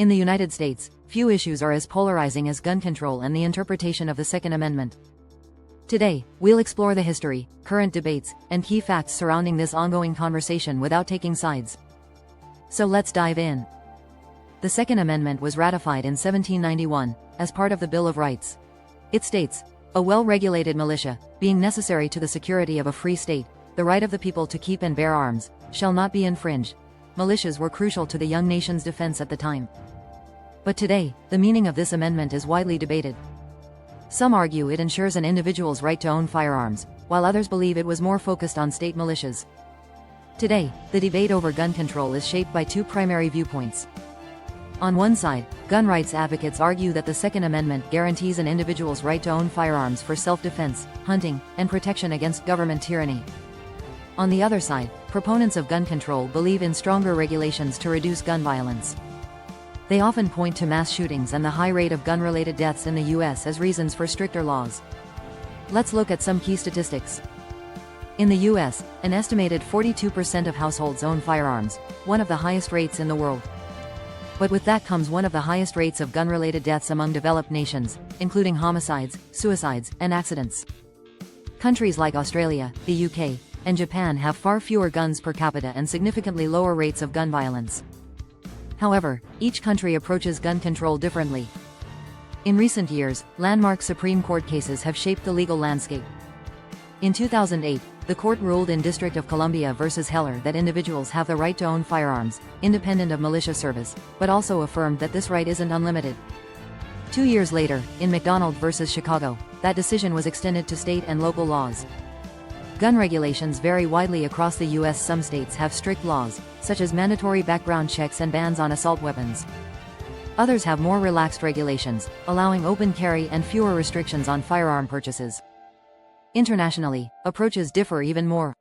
In the United States, few issues are as polarizing as gun control and the interpretation of the Second Amendment. Today, we'll explore the history, current debates, and key facts surrounding this ongoing conversation without taking sides. So let's dive in. The Second Amendment was ratified in 1791, as part of the Bill of Rights. It states, "A well-regulated militia, being necessary to the security of a free state, the right of the people to keep and bear arms, shall not be infringed." Militias were crucial to the young nation's defense at the time. But today, the meaning of this amendment is widely debated. Some argue it ensures an individual's right to own firearms, while others believe it was more focused on state militias. Today, the debate over gun control is shaped by two primary viewpoints. On one side, gun rights advocates argue that the Second Amendment guarantees an individual's right to own firearms for self-defense, hunting, and protection against government tyranny. On the other side, proponents of gun control believe in stronger regulations to reduce gun violence. They often point to mass shootings and the high rate of gun-related deaths in the US as reasons for stricter laws. Let's look at some key statistics. In the US, an estimated 42% of households own firearms, one of the highest rates in the world. But with that comes one of the highest rates of gun-related deaths among developed nations, including homicides, suicides, and accidents. Countries like Australia, the UK, and Japan have far fewer guns per capita and significantly lower rates of gun violence. However, each country approaches gun control differently. In recent years, landmark Supreme Court cases have shaped the legal landscape. In 2008, the court ruled in District of Columbia v. Heller that individuals have the right to own firearms, independent of militia service, but also affirmed that this right isn't unlimited. 2 years later, in McDonald v. Chicago, that decision was extended to state and local laws. Gun regulations vary widely across the U.S. Some states have strict laws, such as mandatory background checks and bans on assault weapons. Others have more relaxed regulations, allowing open carry and fewer restrictions on firearm purchases. Internationally, approaches differ even more.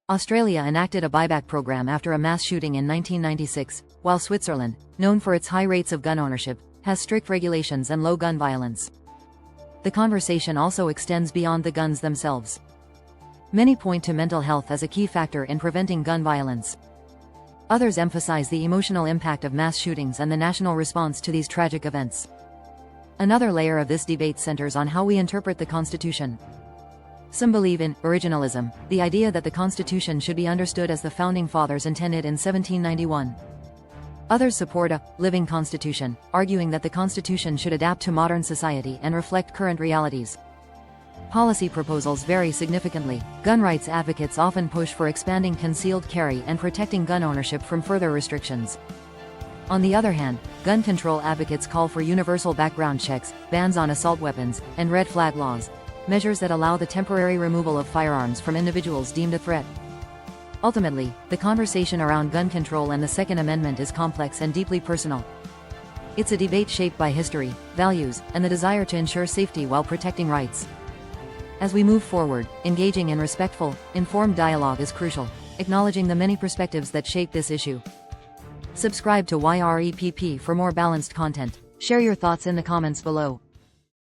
Australia enacted a buyback program after a mass shooting in 1996, while Switzerland, known for its high rates of gun ownership, has strict regulations and low gun violence. The conversation also extends beyond the guns themselves. Many point to mental health as a key factor in preventing gun violence. Others emphasize the emotional impact of mass shootings and the national response to these tragic events. Another layer of this debate centers on how we interpret the Constitution. Some believe in originalism, the idea that the Constitution should be understood as the Founding Fathers intended in 1791. Others support a living Constitution, arguing that the Constitution should adapt to modern society and reflect current realities. Policy proposals vary significantly. Gun rights advocates often push for expanding concealed carry and protecting gun ownership from further restrictions. On the other hand, gun control advocates call for universal background checks, bans on assault weapons, and red flag laws, measures that allow the temporary removal of firearms from individuals deemed a threat. Ultimately, the conversation around gun control and the Second Amendment is complex and deeply personal. It's a debate shaped by history, values, and the desire to ensure safety while protecting rights. As we move forward, engaging in respectful, informed dialogue is crucial, acknowledging the many perspectives that shape this issue. Subscribe to YREPP for more balanced content. Share your thoughts in the comments below.